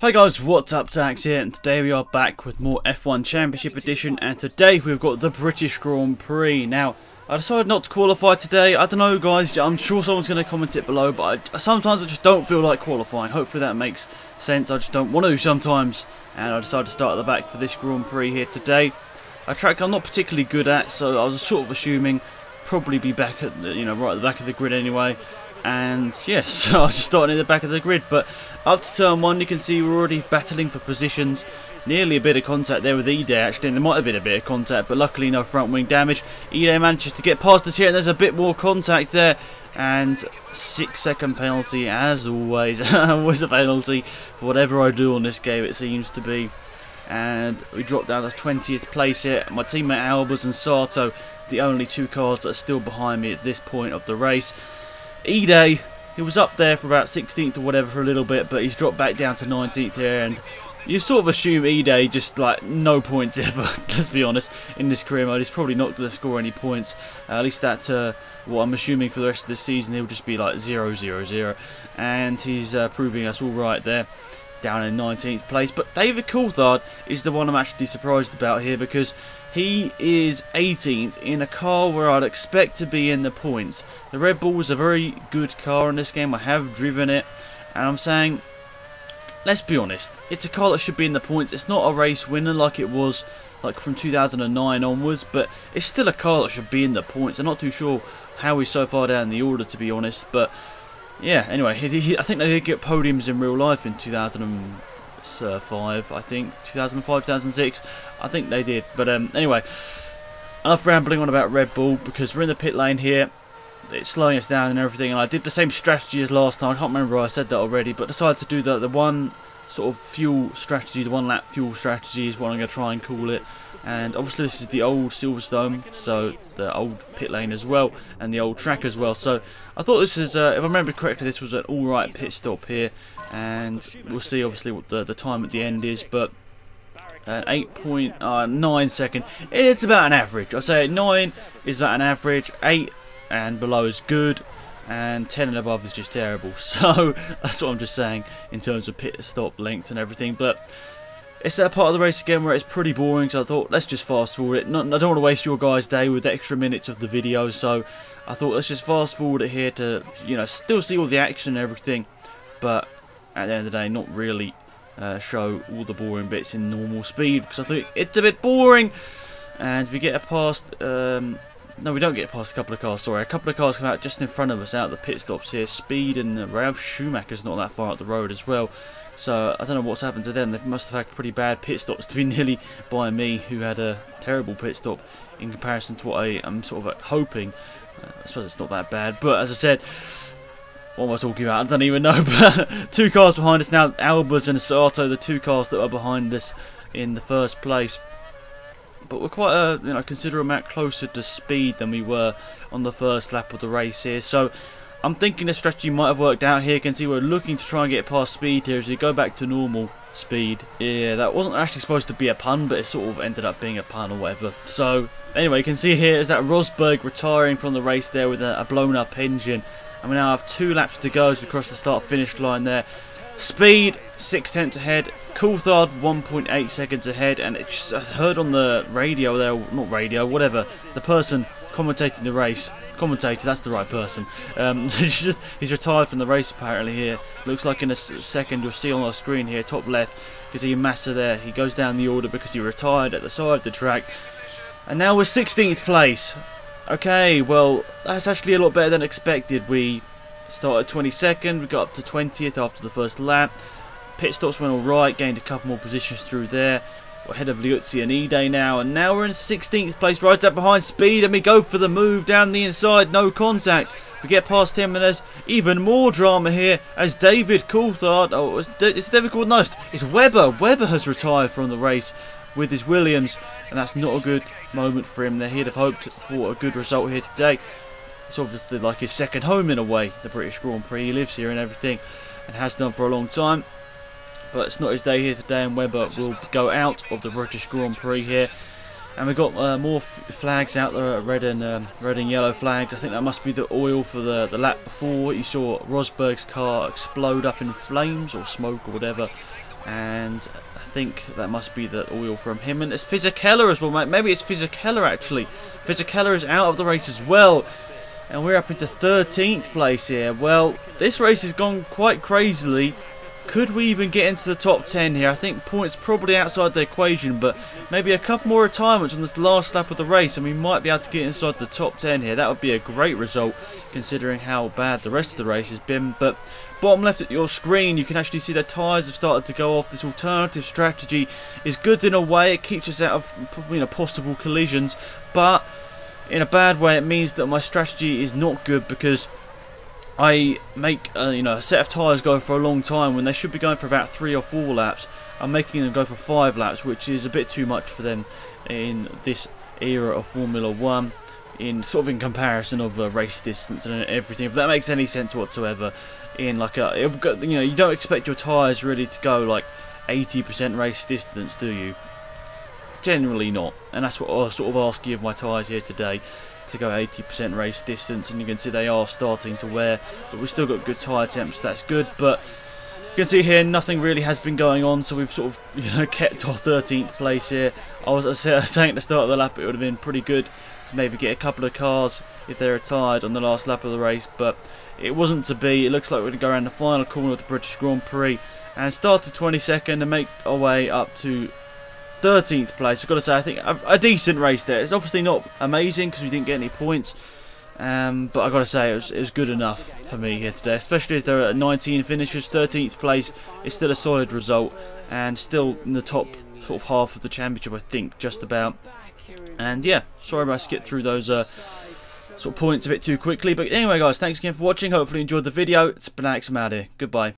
Hi guys, what's up, Zax here, and today we are back with more F1 Championship Edition, and today we've got the British Grand Prix. Now, I decided not to qualify today. I don't know guys, I'm sure someone's going to comment it below, but sometimes I just don't feel like qualifying. Hopefully that makes sense. I just don't want to sometimes, and I decided to start at the back for this Grand Prix here today. A track I'm not particularly good at, so I was sort of assuming probably be back at the, right at the back of the grid anyway. And yes, so I was just starting at the back of the grid, but up to turn 1 you can see we're already battling for positions. Nearly a bit of contact there with E-Day actually, and there might have been a bit of contact, but luckily no front wing damage. E-Day manages to get past us here, and there's a bit more contact there, and 6-second penalty as always. Always a penalty for whatever I do on this game, it seems to be. And we drop down to 20th place here. My teammate Albers and Sato, the only two cars that are still behind me at this point of the race. E-Day, he was up there for about 16th or whatever for a little bit, but he's dropped back down to 19th here, and you sort of assume E-Day just like no points ever, let's be honest, in this career mode. He's probably not going to score any points, at least that's what I'm assuming for the rest of the season. He'll just be like 0-0-0, and he's proving us all right there, down in 19th place. But David Coulthard is the one I'm actually surprised about here, because he is 18th in a car where I'd expect to be in the points. The Red Bull is a very good car in this game. I have driven it, and I'm saying, let's be honest, it's a car that should be in the points. It's not a race winner like it was like from 2009 onwards, but it's still a car that should be in the points. I'm not too sure how he's so far down the order, to be honest, but yeah, anyway, I think they did get podiums in real life in 2005, I think, 2005, 2006, I think they did. But anyway, enough rambling on about Red Bull, because we're in the pit lane here. It's slowing us down and everything, and I did the same strategy as last time. I can't remember if I said that already, but decided to do the one sort of fuel strategy, the one lap fuel strategy is what I'm going to try and call it. And obviously this is the old Silverstone, so the old pit lane as well, and the old track as well. So I thought this is, if I remember correctly, this was an alright pit stop here, and we'll see obviously what the time at the end is, but 8.9 second, it's about an average. I say 9 is about an average, 8 and below is good, and 10 and above is just terrible. So that's what I'm just saying in terms of pit stop length and everything. But it's that part of the race again where it's pretty boring, so I thought let's just fast forward it. I don't want to waste your guys' day with extra minutes of the video, so I thought let's just fast forward it here to, still see all the action and everything, but at the end of the day not really show all the boring bits in normal speed, because I think it's a bit boring. And we get past, no, we don't get past a couple of cars, sorry. A couple of cars come out just in front of us out of the pit stops here. Speed and Ralph Schumacher's not that far up the road as well. So I don't know what's happened to them. They must have had pretty bad pit stops to be nearly by me, who had a terrible pit stop in comparison to what I am sort of hoping. I suppose it's not that bad, but as I said, what am I talking about? I don't even know. But two cars behind us now, Albers and Sato, the two cars that are behind us in the first place. But we're quite a considerable amount closer to speed than we were on the first lap of the race here. So I'm thinking the strategy might have worked out here. You can see we're looking to try and get past speed here as we go back to normal speed. Yeah, that wasn't actually supposed to be a pun, but it sort of ended up being a pun or whatever. So anyway, you can see here is that Rosberg retiring from the race there with a blown up engine. And we now have 2 laps to go as we cross the start-finish line there. Speed 6/10 ahead, Coulthard 1.8 seconds ahead, and it's, I heard on the radio there, not radio, whatever, the person commentating the race, commentator, that's the right person, he's retired from the race apparently here. Looks like in a second you'll see on our screen here, top left, you can see Massa there, he goes down the order because he retired at the side of the track. And now we're 16th place. Okay, well, that's actually a lot better than expected. We started 22nd, we got up to 20th after the first lap. Pit stops went alright, gained a couple more positions through there. We're ahead of Liuzzi and E-Day now, and now we're in 16th place, right up behind Speed, and we go for the move down the inside, no contact. We get past him, and there's even more drama here as David Coulthard, it's David Coulthard, no, it's Webber. Webber has retired from the race with his Williams, and that's not a good moment for him there. He'd have hoped for a good result here today. It's obviously like his second home in a way, the British Grand Prix. He lives here and everything, and has done for a long time. But it's not his day here today, and Webber will go out of the British Grand Prix here. And we've got more flags out there, red and yellow flags. I think that must be the oil for the lap before. You saw Rosberg's car explode up in flames or smoke or whatever. and I think that must be the oil from him. And it's Fisichella as well, mate. Maybe it's Fisichella actually. Fisichella is out of the race as well, and we're up into 13th place here. Well, this race has gone quite crazily. Could we even get into the top 10 here? I think points probably outside the equation, but maybe a couple more retirements on this last lap of the race and we might be able to get inside the top 10 here. That would be a great result considering how bad the rest of the race has been. But bottom left at your screen, you can actually see the tyres have started to go off. This alternative strategy is good in a way. It keeps us out of possible collisions, but in a bad way it means that my strategy is not good, because I make a set of tyres go for a long time when they should be going for about 3 or 4 laps. I'm making them go for 5 laps, which is a bit too much for them in this era of Formula 1, in comparison of race distance and everything, if that makes any sense whatsoever. In like you don't expect your tyres really to go like 80% race distance, do you? Generally not, and that's what I was sort of asking of my tyres here today, to go 80% race distance, and you can see they are starting to wear, but we've still got good tyre temps, so that's good. But you can see here nothing really has been going on, so we've sort of kept our 13th place here. I was saying at the start of the lap it would have been pretty good to maybe get a couple of cars if they retired on the last lap of the race, but it wasn't to be. It looks like we're going to go around the final corner of the British Grand Prix and start to 22nd and make our way up to 13th place. I've got to say, I think a decent race there. It's obviously not amazing because we didn't get any points, but I've got to say it was good enough for me here today, especially as there are 19 finishers. 13th place is still a solid result and still in the top sort of half of the championship, I think, just about. And yeah, sorry if I skipped through those sort of points a bit too quickly, but anyway guys, thanks again for watching. Hopefully you enjoyed the video. It's been Alex, I'm out here. Goodbye.